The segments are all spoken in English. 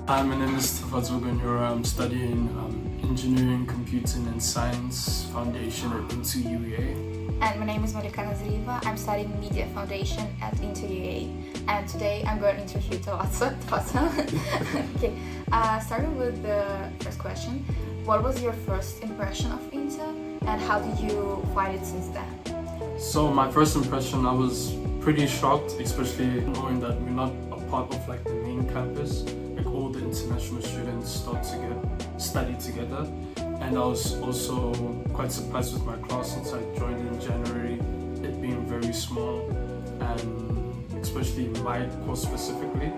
Hi, my name is Tafadzwa Gonyora. I'm studying Engineering, Computing and Science Foundation at Interveiw. And my name is I'm studying Media Foundation at Interveiw. And today I'm going to interview Tafadzwa. Okay, starting with the first question. What was your first impression of Inter and how did you find it since then? So my first impression, I was pretty shocked, especially knowing that we're not a part of like the main campus. Like all the international students start to study together. And I was also quite surprised with my class since I joined in January, it being very small, and especially my course specifically.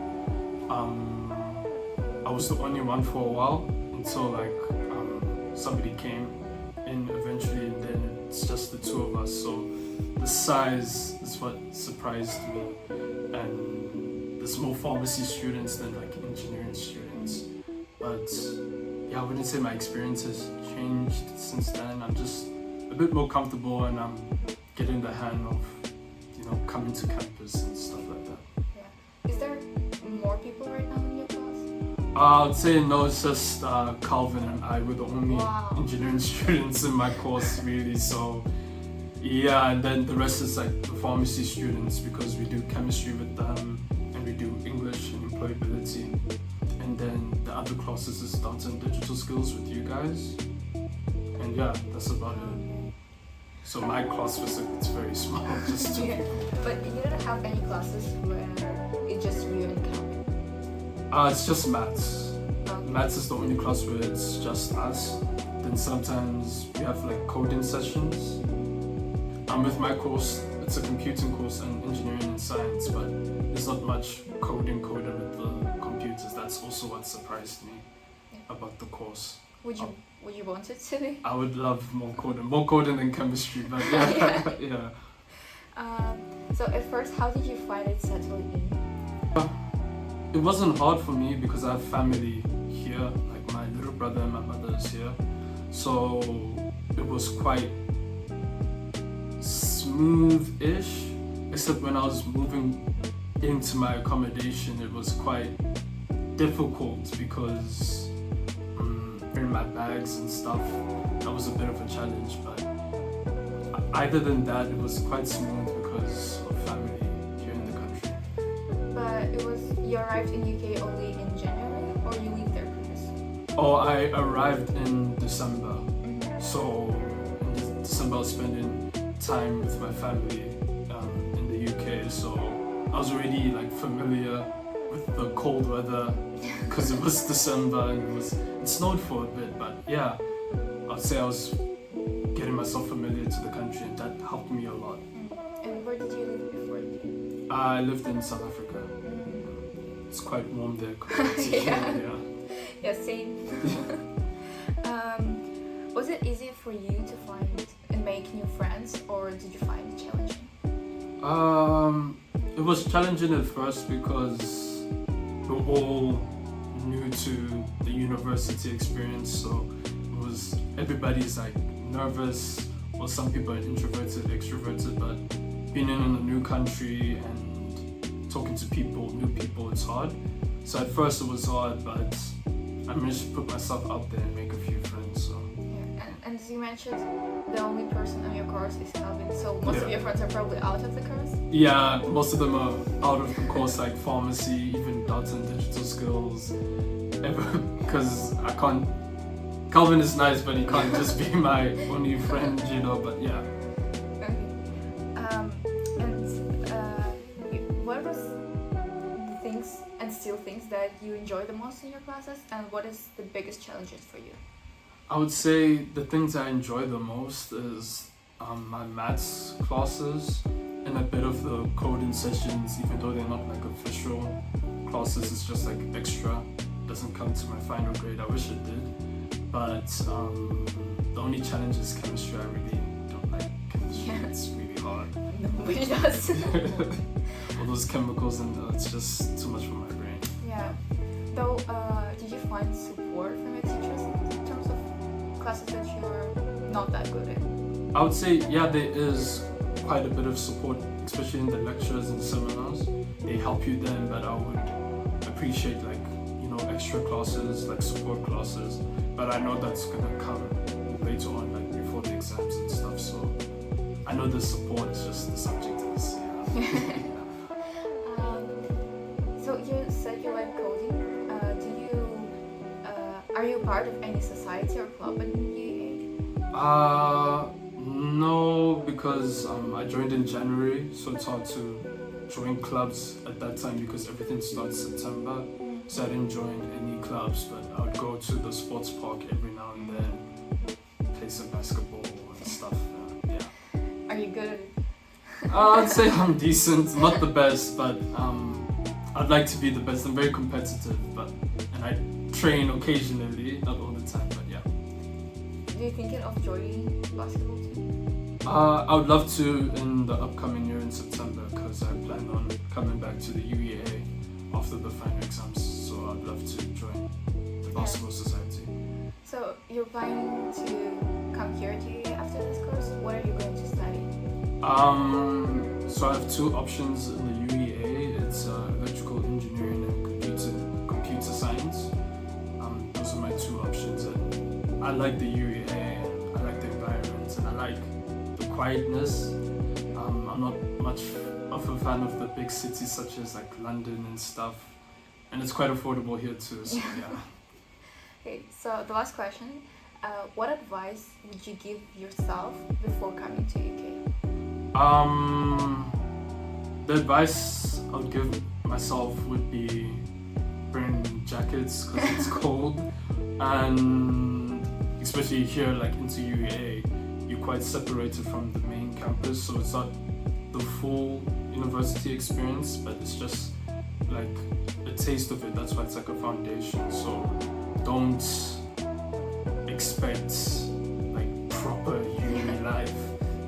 I was the only one for a while until somebody came in eventually, and then it's just the two of us. So the size is what surprised me, and there's more pharmacy students than like engineering students. But yeah, I wouldn't say my experience has changed since then. I'm just a bit more comfortable and I'm getting the hang of, coming to campus and stuff like that. Yeah. Is there more people right now in your class? I would say no, it's just Calvin and I were the only engineering students in my course really. So yeah, and then the rest is like the pharmacy students because we do chemistry with them and we do English and employability. And then the other classes is data and digital skills with you guys. And yeah, that's about it. So my class it's very small, just two people. But you don't have any classes where it's just you and Calvin? It's just maths. Okay. Maths is the only class where it's just us. Then sometimes we have like coding sessions. With my course, it's a computing course and engineering and science, but there's not much coding with the computers. That's also what surprised me about the course. Would you want it to be? I would love more coding than chemistry, but yeah. Yeah. So at first, how did you find it settling in? It wasn't hard for me because I have family here, like my little brother and my mother is here. So it was quite smooth-ish, except when I was moving into my accommodation, it was quite difficult because bringing my bags and stuff, that was a bit of a challenge, but other than that, it was quite smooth because of family here in the country. But you arrived in UK only in January, or you lived there previously? Oh, I arrived in December, so in December I was spending time with my family in the UK, so I was already like familiar with the cold weather because it was December and it snowed for a bit, but yeah, I'd say I was getting myself familiar to the country and that helped me a lot. And where did you live before? I lived in South Africa. It's quite warm there compared to here. Yeah, same. Was it easy for you to find and make new friends, or did you find it challenging? It was challenging at first because we're all new to the university experience, so everybody's like nervous, or some people are introverted, extroverted, but being in a new country and talking to new people, it's hard. So at first it was hard, but I managed to put myself out there and make a few friends. So. And as you mentioned, the only person on your course is Calvin, so most of your friends are probably out of the course? Yeah, most of them are out of the course, like pharmacy, even data and digital skills. Because Calvin is nice, but he can't just be my only friend, but yeah. Okay. What was the things and still things that you enjoy the most in your classes, and what is the biggest challenges for you? I would say the things I enjoy the most is my maths classes and a bit of the coding sessions, even though they're not like official classes, it's just like extra. It doesn't come to my final grade. I wish it did. But the only challenge is chemistry. I really don't like chemistry. Yeah. It's really hard. Nobody does. All those chemicals and it's just too much for my brain. Yeah. Though, did you find support from your teachers in terms of classes that you're not that good at? I would say, yeah, there is quite a bit of support, especially in the lectures and seminars. They help you then, but I would appreciate extra classes, like support classes, but I know that's gonna come later on, like before the exams and stuff. So I know the support is just the subject is. Yeah. So you said you like coding. Are you part of any society or club in UEA? No, because I joined in January, so it's hard to join clubs at that time because everything starts September. So I didn't join any clubs, but I would go to the sports park every now and then, play some basketball and stuff. Yeah. Are you good at it? I'd say I'm decent, not the best, but I'd like to be the best. I'm very competitive, and I train occasionally, not all the time, but yeah. Do you think of joining basketball team? I would love to in the upcoming year in September because I plan on coming back to the UEA after the final exams. So I'd love to join the basketball society. So you're planning to come here to UEA after this course? What are you going to study? So I have two options in the UEA. It's electrical engineering and computer science. Those are my two options, and I like the UEA. And I like the environment, and I like the quietness. I'm not much of a fan of the big cities such as like London and stuff, and it's quite affordable here too. So yeah. Okay, so the last question: what advice would you give yourself before coming to UK? The advice I would give myself would be bring jackets because it's cold, and especially here, like into UEA, you're quite separated from the main campus, so it's not the full university experience, but it's just like a taste of it. That's why it's like a foundation. So don't expect like proper uni life.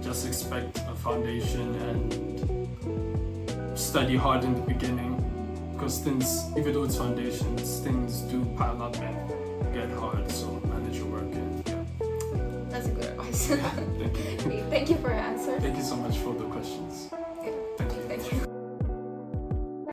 Just expect a foundation and study hard in the beginning, because things, even though it's foundations, things do pile up and get hard. So manage your work and yeah. That's a good advice. Thank you. Thank you for your answer. Thank you so much for the questions.